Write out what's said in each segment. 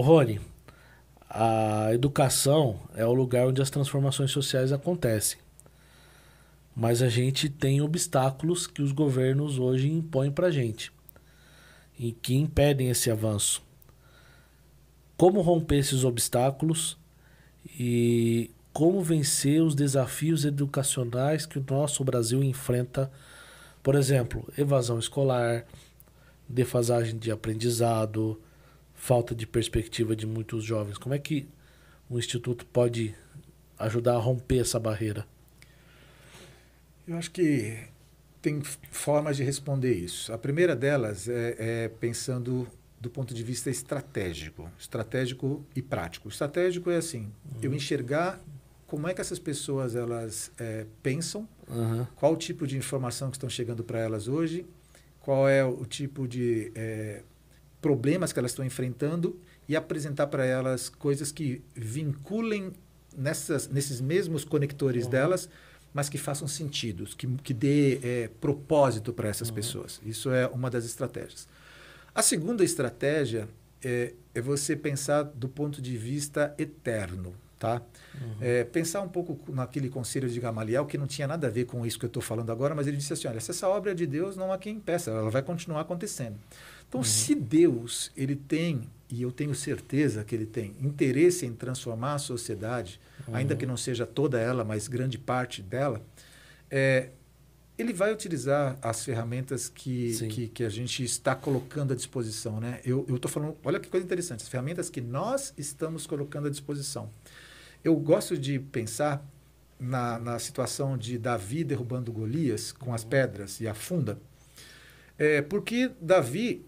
Rony, a educação é o lugar onde as transformações sociais acontecem. Mas a gente tem obstáculos que os governos hoje impõem para a gente e que impedem esse avanço. Como romper esses obstáculos e como vencer os desafios educacionais que o nosso Brasil enfrenta? Por exemplo, evasão escolar, defasagem de aprendizado, falta de perspectiva de muitos jovens. Como é que o Instituto pode ajudar a romper essa barreira? Eu acho que tem formas de responder isso. A primeira delas é pensando do ponto de vista estratégico e prático. O estratégico é assim, eu enxergar como é que essas pessoas elas pensam, qual o tipo de informação que estão chegando para elas hoje, qual é o tipo de problemas que elas estão enfrentando e apresentar para elas coisas que vinculem nesses mesmos conectores delas, mas que façam sentido, que dê propósito para essas pessoas. Isso é uma das estratégias. A segunda estratégia é você pensar do ponto de vista eterno. Tá? Pensar um pouco naquele conselho de Gamaliel, que não tinha nada a ver com isso que eu estou falando agora, mas ele disse assim, olha, se essa obra é de Deus, não há quem impeça, ela vai continuar acontecendo. Então, se Deus ele tem, e eu tenho certeza que ele tem, interesse em transformar a sociedade, ainda que não seja toda ela, mas grande parte dela, ele vai utilizar as ferramentas que a gente está colocando à disposição. Né? Eu estou falando, olha que coisa interessante, as ferramentas que nós estamos colocando à disposição. Eu gosto de pensar na situação de Davi derrubando Golias com as pedras e a funda, porque Davi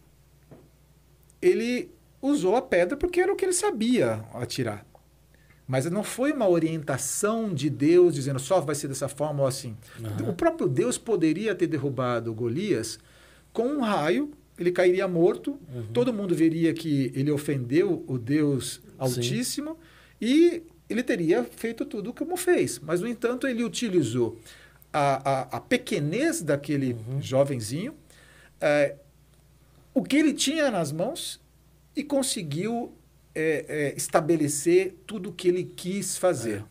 ele usou a pedra porque era o que ele sabia atirar. Mas não foi uma orientação de Deus dizendo só vai ser dessa forma ou assim. O próprio Deus poderia ter derrubado Golias com um raio, ele cairia morto, todo mundo veria que ele ofendeu o Deus Altíssimo e ele teria feito tudo como fez. Mas, no entanto, ele utilizou a pequenez daquele jovenzinho, o que ele tinha nas mãos e conseguiu estabelecer tudo o que ele quis fazer.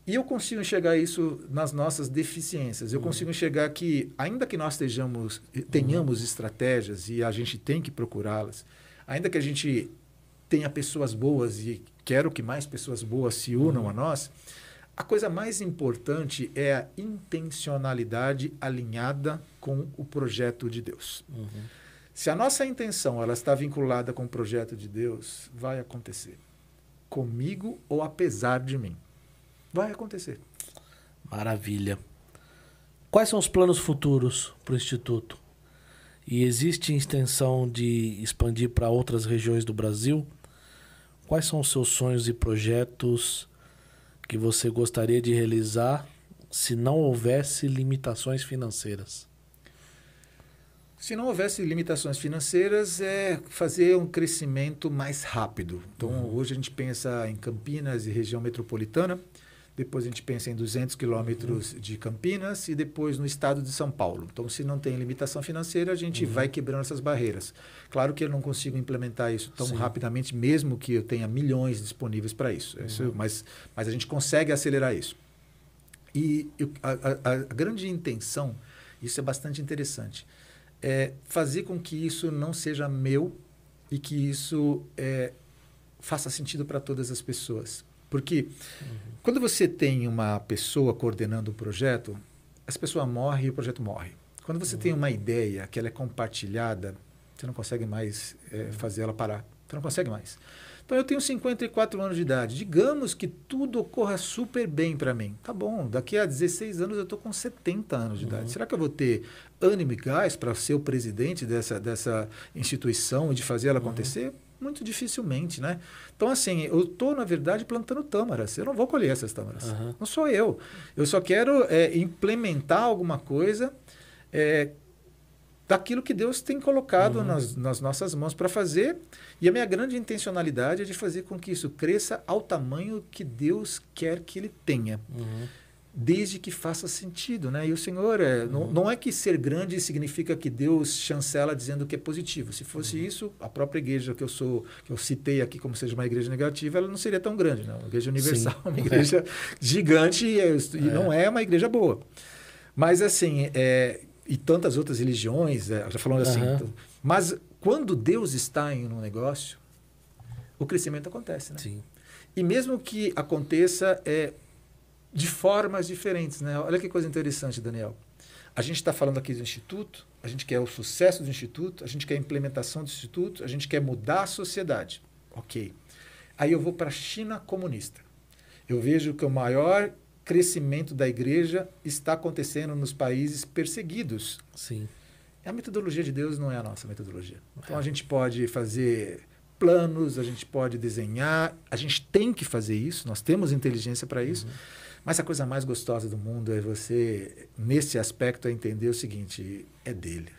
E eu consigo enxergar isso nas nossas deficiências. Eu consigo enxergar que, ainda que nós tenhamos estratégias e a gente tem que procurá-las, ainda que a gente tenha pessoas boas e quero que mais pessoas boas se unam a nós, a coisa mais importante é a intencionalidade alinhada com o projeto de Deus. Se a nossa intenção ela está vinculada com o projeto de Deus, vai acontecer. Comigo ou apesar de mim. Vai acontecer. Maravilha. Quais são os planos futuros para o Instituto? E existe intenção de expandir para outras regiões do Brasil? Quais são os seus sonhos e projetos que você gostaria de realizar se não houvesse limitações financeiras? Se não houvesse limitações financeiras, é fazer um crescimento mais rápido. Então, hoje a gente pensa em Campinas e região metropolitana, depois a gente pensa em 200 quilômetros de Campinas e depois no estado de São Paulo. Então, se não tem limitação financeira, a gente vai quebrando essas barreiras. Claro que eu não consigo implementar isso tão rapidamente, mesmo que eu tenha milhões disponíveis para isso. Mas a gente consegue acelerar isso. E a grande intenção, isso é bastante interessante, é fazer com que isso não seja meu e que isso faça sentido para todas as pessoas. Porque quando você tem uma pessoa coordenando o projeto, essa pessoa morre e o projeto morre. Quando você tem uma ideia que ela é compartilhada, você não consegue mais fazer ela parar. Você não consegue mais. Então, eu tenho 54 anos de idade. Digamos que tudo ocorra super bem para mim. Tá bom, daqui a 16 anos eu estou com 70 anos de idade. Será que eu vou ter ânimo e gás para ser o presidente dessa instituição e de fazer ela acontecer? Muito dificilmente, né? Então, assim, eu estou, na verdade, plantando tâmaras. Eu não vou colher essas tâmaras. Não sou eu. Eu só quero implementar alguma coisa daquilo que Deus tem colocado nas nossas mãos para fazer. E a minha grande intencionalidade é de fazer com que isso cresça ao tamanho que Deus quer que ele tenha. desde que faça sentido, né? E o Senhor, não é que ser grande significa que Deus chancela dizendo que é positivo. Se fosse isso, a própria igreja que eu citei aqui como seja uma igreja negativa, ela não seria tão grande, não. Uma igreja universal, uma igreja gigante e não é uma igreja boa. Mas assim, e tantas outras religiões, já falando assim. Mas quando Deus está em um negócio, o crescimento acontece, né? Sim. E mesmo que aconteça de formas diferentes, né? Olha que coisa interessante, Daniel. A gente está falando aqui do Instituto, a gente quer o sucesso do Instituto, a gente quer a implementação do Instituto, a gente quer mudar a sociedade. Ok. Aí eu vou para a China comunista. Eu vejo que o maior crescimento da igreja está acontecendo nos países perseguidos. Sim. A metodologia de Deus não é a nossa metodologia. Então a gente pode fazer planos, a gente pode desenhar, a gente tem que fazer isso, nós temos inteligência para isso, mas a coisa mais gostosa do mundo é você, nesse aspecto, entender o seguinte, é dele.